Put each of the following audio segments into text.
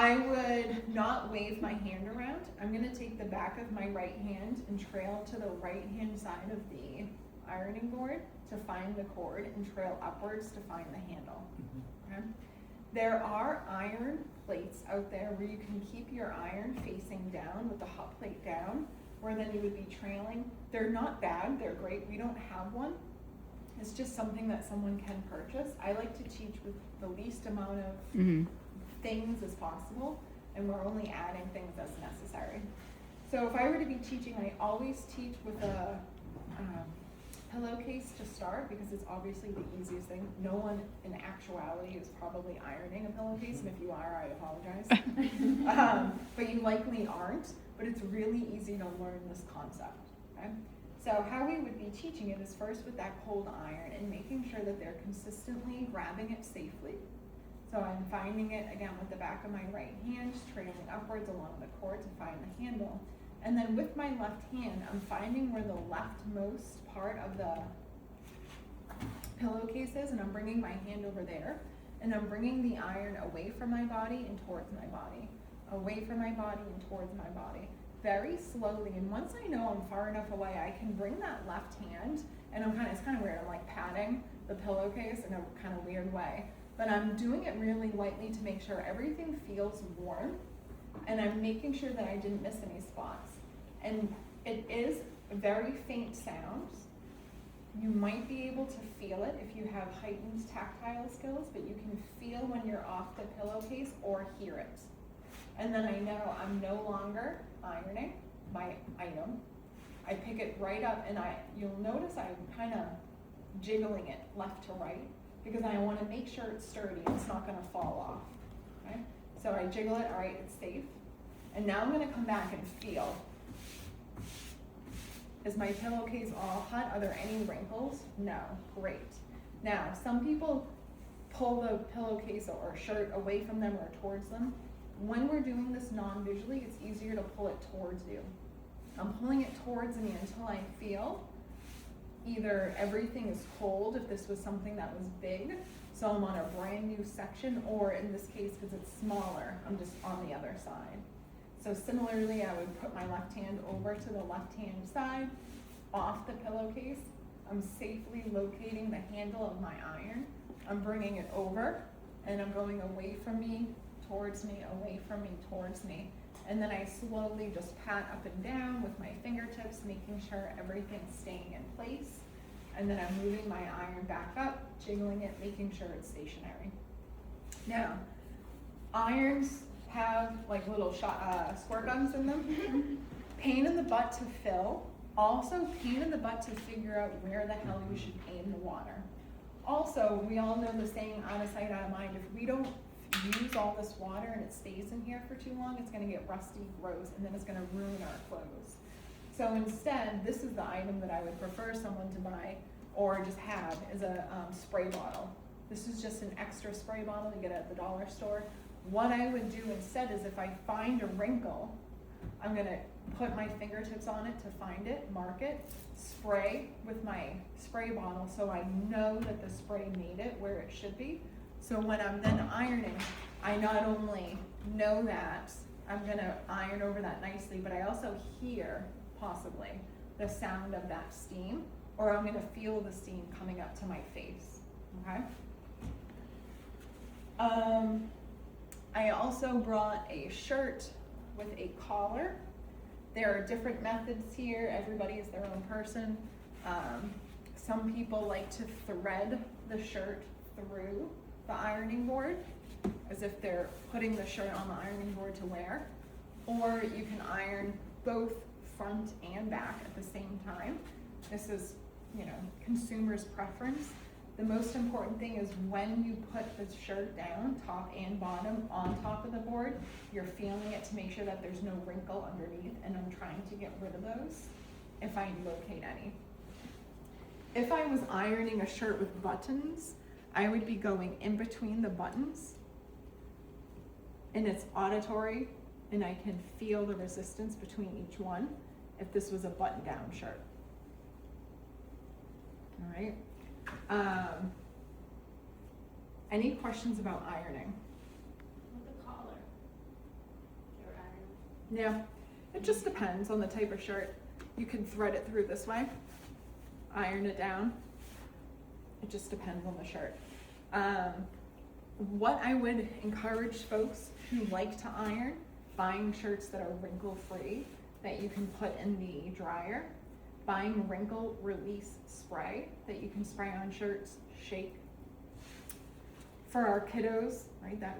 I would not wave my hand around. I'm gonna take the back of my right hand and trail to the right hand side of the ironing board to find the cord and trail upwards to find the handle. Okay? There are iron plates out there where you can keep your iron facing down with the hot plate down, where then you would be trailing. They're not bad, they're great. We don't have one. It's just something that someone can purchase. I like to teach with the least amount of things as possible, and we're only adding things as necessary. So if I were to be teaching, I always teach with a pillowcase to start, because it's obviously the easiest thing. No one in actuality is probably ironing a pillowcase, and if you are, I apologize. But you likely aren't, but it's really easy to learn this concept. Okay? So how we would be teaching it is first with that cold iron and making sure that they're consistently grabbing it safely. So I'm finding it again with the back of my right hand, trailing upwards along the cord to find the handle. And then with my left hand, I'm finding where the leftmost part of the pillowcase is, and I'm bringing my hand over there, and I'm bringing the iron away from my body and towards my body, away from my body and towards my body, very slowly. And once I know I'm far enough away, I can bring that left hand, and it's kind of weird, I'm like patting the pillowcase in a kind of weird way. But I'm doing it really lightly to make sure everything feels warm, and I'm making sure that I didn't miss any spots. And it is a very faint sound. You might be able to feel it if you have heightened tactile skills, but you can feel when you're off the pillowcase or hear it. And then I know I'm no longer ironing my item. I pick it right up, and you'll notice I'm kind of jiggling it left to right, because I want to make sure it's sturdy and it's not going to fall off. Okay? So I jiggle it, all right, it's safe. And now I'm going to come back and feel. Is my pillowcase all hot? Are there any wrinkles? No. Great. Now, some people pull the pillowcase or shirt away from them or towards them. When we're doing this non-visually, it's easier to pull it towards you. I'm pulling it towards me until I feel either everything is cold, if this was something that was big, so I'm on a brand new section, or in this case, because it's smaller, I'm just on the other side. So similarly, I would put my left hand over to the left-hand side, off the pillowcase. I'm safely locating the handle of my iron. I'm bringing it over, and I'm going away from me, towards me, away from me, towards me. And then I slowly just pat up and down with my fingertips, making sure everything's staying in place. And then I'm moving my iron back up, jiggling it, making sure it's stationary. Now, irons have like little squirt guns in them. Pain in the butt to fill. Also, pain in the butt to figure out where the hell you should aim the water. Also, we all know the saying, out of sight, out of mind. If we don't use all this water and it stays in here for too long, it's going to get rusty, gross, and then it's going to ruin our clothes. So instead, this is the item that I would prefer someone to buy or just have, is a spray bottle. This is just an extra spray bottle you get at the dollar store. What I would do instead is if I find a wrinkle, I'm going to put my fingertips on it to find it, mark it, spray with my spray bottle so I know that the spray made it where it should be. So when I'm then ironing, I not only know that I'm gonna iron over that nicely, but I also hear, possibly, the sound of that steam, or I'm gonna feel the steam coming up to my face, okay? I also brought a shirt with a collar. There are different methods here. Everybody is their own person. Some people like to thread the shirt through the ironing board as if they're putting the shirt on the ironing board to wear, or you can iron both front and back at the same time. This is, consumer's preference. The most important thing is when you put the shirt down, top and bottom, on top of the board, you're feeling it to make sure that there's no wrinkle underneath, and I'm trying to get rid of those if I locate any. If I was ironing a shirt with buttons, I would be going in between the buttons, and it's auditory, and I can feel the resistance between each one if this was a button-down shirt. All right. Any questions about ironing? With the collar. Yeah, it just depends on the type of shirt. You can thread it through this way, iron it down. It just depends on the shirt. What I would encourage folks who like to iron, buying shirts that are wrinkle free that you can put in the dryer, buying wrinkle release spray that you can spray on shirts, shake. For our kiddos, right, that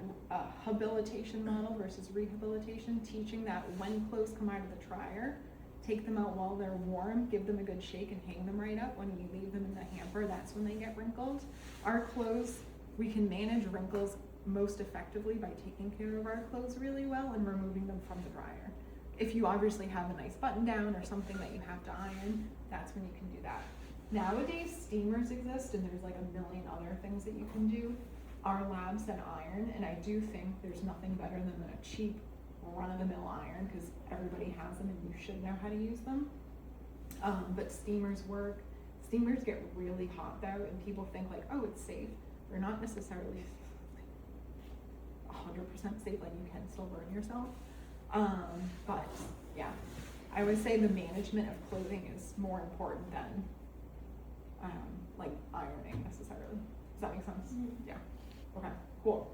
habilitation model versus rehabilitation, teaching that when clothes come out of the dryer, take them out while they're warm, give them a good shake and hang them right up. When you leave them in the hamper, that's when they get wrinkled. Our clothes, we can manage wrinkles most effectively by taking care of our clothes really well and removing them from the dryer. If you obviously have a nice button down or something that you have to iron, that's when you can do that. Nowadays, steamers exist and there's like a million other things that you can do. Our labs that iron, and I do think there's nothing better than a cheap run-of-the-mill iron because everybody has them and you should know how to use them. But steamers work. Steamers get really hot though, and people think like, oh, it's safe. They're not necessarily 100% safe, like you can still burn yourself. But yeah, I would say the management of clothing is more important than like ironing necessarily. Does that make sense? Mm-hmm. Yeah. Okay, cool.